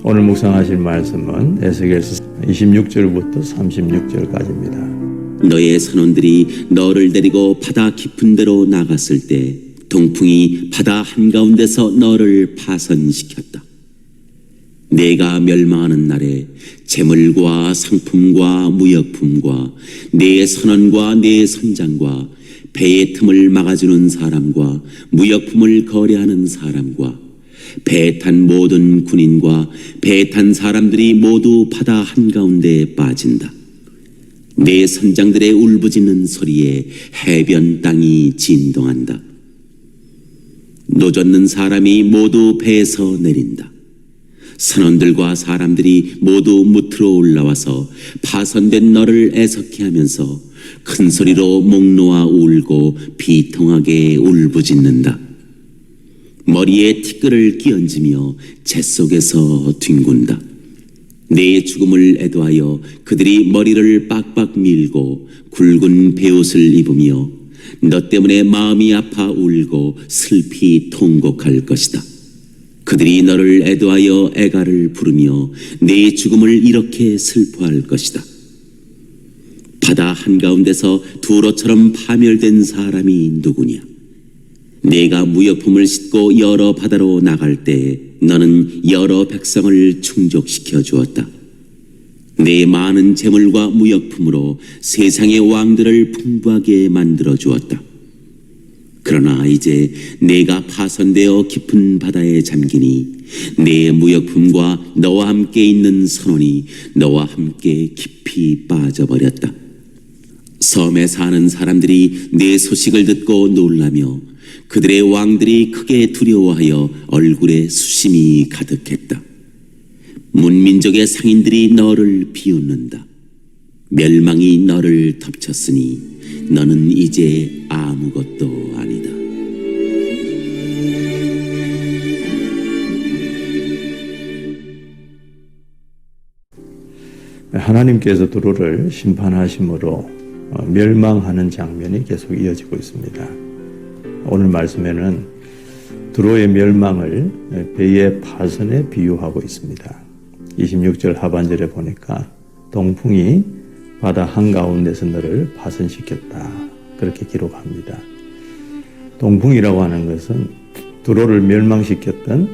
오늘 묵상하실 말씀은 에스겔서 26절부터 36절까지입니다. 너의 선원들이 너를 데리고 바다 깊은 데로 나갔을 때 동풍이 바다 한가운데서 너를 파선시켰다. 내가 멸망하는 날에 재물과 상품과 무역품과 내 선원과 내 선장과 배의 틈을 막아주는 사람과 무역품을 거래하는 사람과 배에 탄 모든 군인과 배에 탄 사람들이 모두 바다 한가운데에 빠진다. 내 선장들의 울부짖는 소리에 해변 땅이 진동한다. 노젓는 사람이 모두 배에서 내린다. 선원들과 사람들이 모두 무트로 올라와서 파선된 너를 애석해 하면서 큰 소리로 목 놓아 울고 비통하게 울부짖는다. 머리에 티끌을 끼얹으며 재 속에서 뒹군다. 내 죽음을 애도하여 그들이 머리를 빡빡 밀고 굵은 베옷을 입으며 너 때문에 마음이 아파 울고 슬피 통곡할 것이다. 그들이 너를 애도하여 애가를 부르며 내 죽음을 이렇게 슬퍼할 것이다. 바다 한가운데서 두로처럼 파멸된 사람이 누구냐? 내가 무역품을 싣고 여러 바다로 나갈 때 너는 여러 백성을 충족시켜 주었다. 내 많은 재물과 무역품으로 세상의 왕들을 풍부하게 만들어 주었다. 그러나 이제 내가 파선되어 깊은 바다에 잠기니 내 무역품과 너와 함께 있는 선원이 너와 함께 깊이 빠져버렸다. 섬에 사는 사람들이 내 소식을 듣고 놀라며 그들의 왕들이 크게 두려워하여 얼굴에 수심이 가득했다. 문민족의 상인들이 너를 비웃는다. 멸망이 너를 덮쳤으니 너는 이제 아무것도 아니다. 하나님께서 두로를 심판하심으로 멸망하는 장면이 계속 이어지고 있습니다. 오늘 말씀에는 두로의 멸망을 배의 파선에 비유하고 있습니다. 26절 하반절에 보니까 동풍이 바다 한가운데서 너를 파선시켰다, 그렇게 기록합니다. 동풍이라고 하는 것은 두로를 멸망시켰던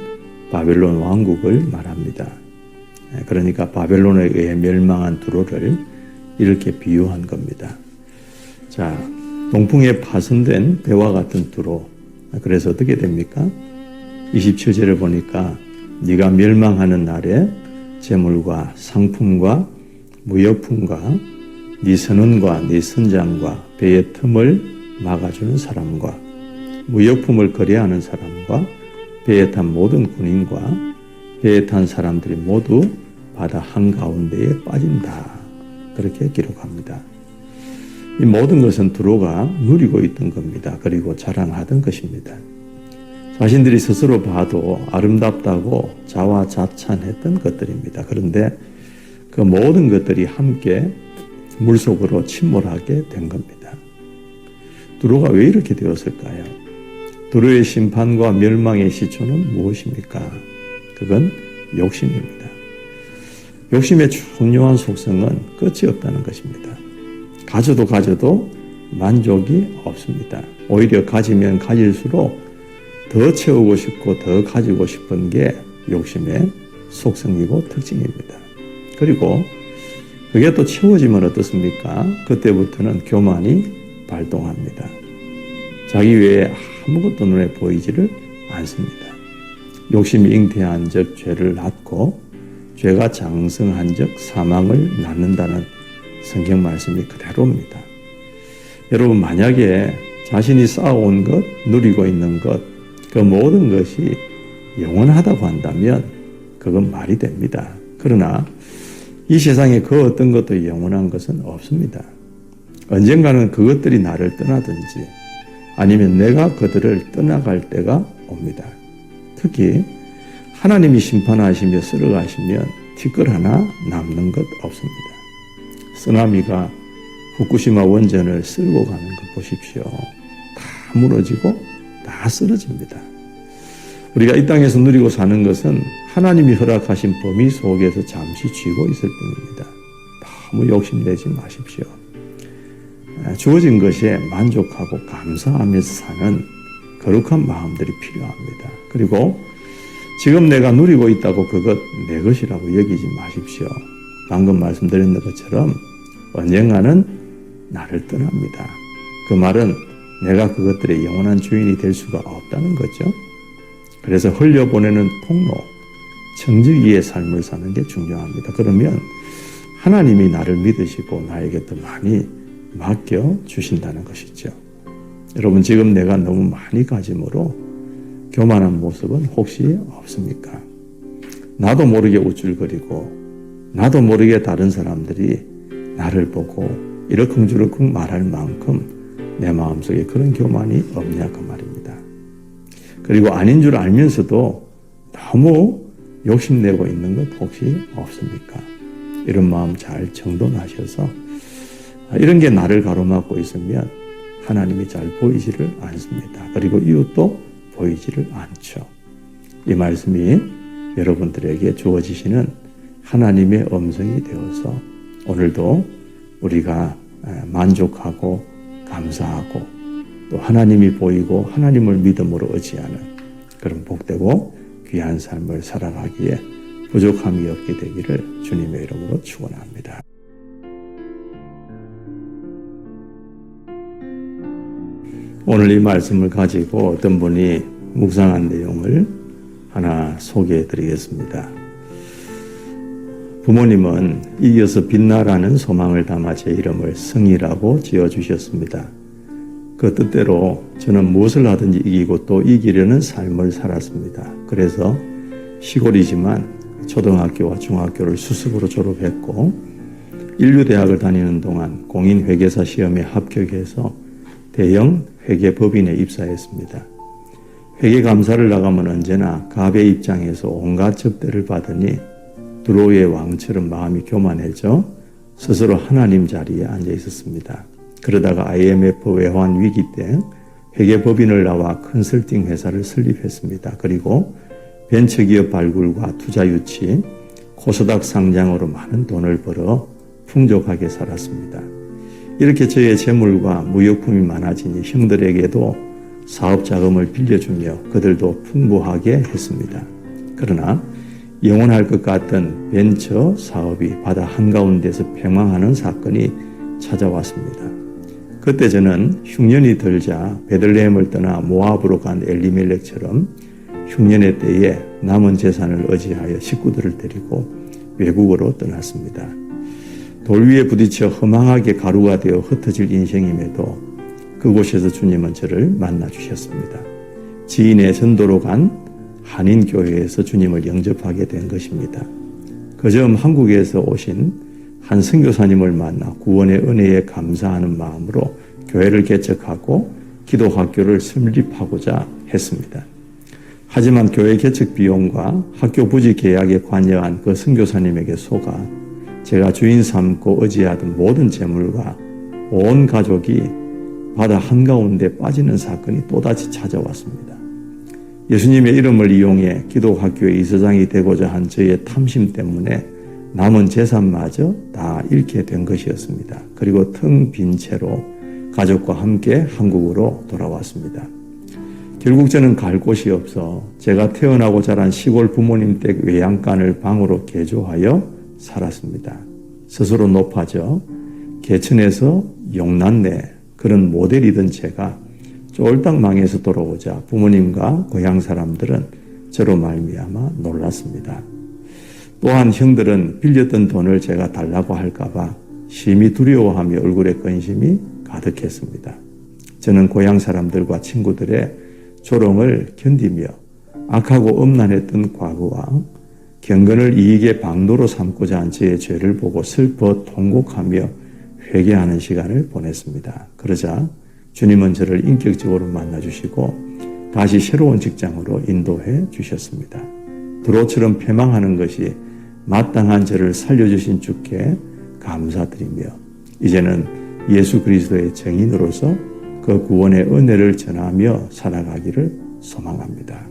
바벨론 왕국을 말합니다. 그러니까 바벨론에 의해 멸망한 두로를 이렇게 비유한 겁니다. 자, 동풍에 파선된 배와 같은 두로, 그래서 어떻게 됩니까? 27절을 보니까 네가 멸망하는 날에 재물과 상품과 무역품과 네 선원과 네 선장과 배의 틈을 막아주는 사람과 무역품을 거래하는 사람과 배에 탄 모든 군인과 배에 탄 사람들이 모두 바다 한가운데에 빠진다, 그렇게 기록합니다. 이 모든 것은 두로가 누리고 있던 겁니다. 그리고 자랑하던 것입니다. 자신들이 스스로 봐도 아름답다고 자화자찬했던 것들입니다. 그런데 그 모든 것들이 함께 물속으로 침몰하게 된 겁니다. 두로가 왜 이렇게 되었을까요? 두로의 심판과 멸망의 시초는 무엇입니까? 그건 욕심입니다. 욕심의 중요한 속성은 끝이 없다는 것입니다. 가져도 만족이 없습니다. 오히려 가지면 가질수록 더 채우고 싶고 더 가지고 싶은 게 욕심의 속성이고 특징입니다. 그리고 그게 또 채워지면 어떻습니까? 그때부터는 교만이 발동합니다. 자기 외에 아무것도 눈에 보이지를 않습니다. 욕심이 잉태한 적 죄를 낳고 죄가 장성한 적 사망을 낳는다는 성경 말씀이 그대로입니다. 여러분, 만약에 자신이 쌓아온 것, 누리고 있는 것, 그 모든 것이 영원하다고 한다면 그건 말이 됩니다. 그러나 이 세상에 그 어떤 것도 영원한 것은 없습니다. 언젠가는 그것들이 나를 떠나든지 아니면 내가 그들을 떠나갈 때가 옵니다. 특히 하나님이 심판하시며 쓸어가시면 티끌 하나 남는 것 없습니다. 쓰나미가 후쿠시마 원전을 쓸고 가는 거 보십시오. 다 무너지고 다 쓰러집니다. 우리가 이 땅에서 누리고 사는 것은 하나님이 허락하신 범위 속에서 잠시 쥐고 있을 뿐입니다. 너무 욕심내지 마십시오. 주어진 것에 만족하고 감사하면서 사는 거룩한 마음들이 필요합니다. 그리고 지금 내가 누리고 있다고 그것 내 것이라고 여기지 마십시오. 방금 말씀드렸던 것처럼 언젠가는 나를 떠납니다. 그 말은 내가 그것들의 영원한 주인이 될 수가 없다는 거죠. 그래서 흘려보내는 통로, 정직이의 삶을 사는 게 중요합니다. 그러면 하나님이 나를 믿으시고 나에게 더 많이 맡겨주신다는 것이죠. 여러분, 지금 내가 너무 많이 가짐으로 교만한 모습은 혹시 없습니까? 나도 모르게 우쭐거리고 나도 모르게 다른 사람들이 나를 보고 이러쿵저러쿵 말할 만큼 내 마음속에 그런 교만이 없냐 그 말입니다. 그리고 아닌 줄 알면서도 너무 욕심내고 있는 것 혹시 없습니까? 이런 마음 잘 정돈하셔서 이런 게 나를 가로막고 있으면 하나님이 잘 보이지를 않습니다. 그리고 이웃도 보이지를 않죠. 이 말씀이 여러분들에게 주어지시는 하나님의 음성이 되어서 오늘도 우리가 만족하고 감사하고 또 하나님이 보이고 하나님을 믿음으로 의지하는 그런 복되고 귀한 삶을 살아가기에 부족함이 없게 되기를 주님의 이름으로 축원합니다. 오늘 이 말씀을 가지고 어떤 분이 묵상한 내용을 하나 소개해 드리겠습니다. 부모님은 이겨서 빛나라는 소망을 담아 제 이름을 승이라고 지어주셨습니다. 그 뜻대로 저는 무엇을 하든지 이기고 또 이기려는 삶을 살았습니다. 그래서 시골이지만 초등학교와 중학교를 수습으로 졸업했고 인류대학을 다니는 동안 공인회계사 시험에 합격해서 대형 회계법인에 입사했습니다. 회계감사를 나가면 언제나 갑의 입장에서 온갖 접대를 받으니 두로의 왕처럼 마음이 교만해져 스스로 하나님 자리에 앉아 있었습니다. 그러다가 IMF 외환 위기 때 회계법인을 나와 컨설팅 회사를 설립했습니다. 그리고 벤처기업 발굴과 투자 유치, 코스닥 상장으로 많은 돈을 벌어 풍족하게 살았습니다. 이렇게 저의 재물과 무역품이 많아지니 형들에게도 사업 자금을 빌려주며 그들도 풍부하게 했습니다. 그러나 영원할 것 같던 벤처 사업이 바다 한가운데서 폐망하는 사건이 찾아왔습니다. 그때 저는 흉년이 들자 베들레헴을 떠나 모압으로 간 엘리멜렉처럼 흉년의 때에 남은 재산을 의지하여 식구들을 데리고 외국으로 떠났습니다. 돌 위에 부딪혀 허망하게 가루가 되어 흩어질 인생임에도 그곳에서 주님은 저를 만나주셨습니다. 지인의 전도로 간 한인교회에서 주님을 영접하게 된 것입니다. 그점 한국에서 오신 한 선교사님을 만나 구원의 은혜에 감사하는 마음으로 교회를 개척하고 기도학교를 설립하고자 했습니다. 하지만 교회 개척 비용과 학교 부지 계약에 관여한 그 선교사님에게 속아 제가 주인 삼고 의지하던 모든 재물과 온 가족이 바다 한가운데 빠지는 사건이 또다시 찾아왔습니다. 예수님의 이름을 이용해 기독학교의 이사장이 되고자 한 저의 탐심 때문에 남은 재산마저 다 잃게 된 것이었습니다. 그리고 텅 빈 채로 가족과 함께 한국으로 돌아왔습니다. 결국 저는 갈 곳이 없어 제가 태어나고 자란 시골 부모님 댁 외양간을 방으로 개조하여 살았습니다. 스스로 높아져 개천에서 용났네 그런 모델이던 제가 쫄딱 망해서 돌아오자 부모님과 고향 사람들은 저로 말미암아 놀랐습니다. 또한 형들은 빌렸던 돈을 제가 달라고 할까봐 심히 두려워하며 얼굴에 근심이 가득했습니다. 저는 고향 사람들과 친구들의 조롱을 견디며 악하고 음란했던 과거와 경건을 이익의 방도로 삼고자 한 저의 죄를 보고 슬퍼 통곡하며 회개하는 시간을 보냈습니다. 그러자 주님은 저를 인격적으로 만나주시고 다시 새로운 직장으로 인도해 주셨습니다. 두로처럼 패망하는 것이 마땅한 저를 살려주신 주께 감사드리며 이제는 예수 그리스도의 증인으로서 그 구원의 은혜를 전하며 살아가기를 소망합니다.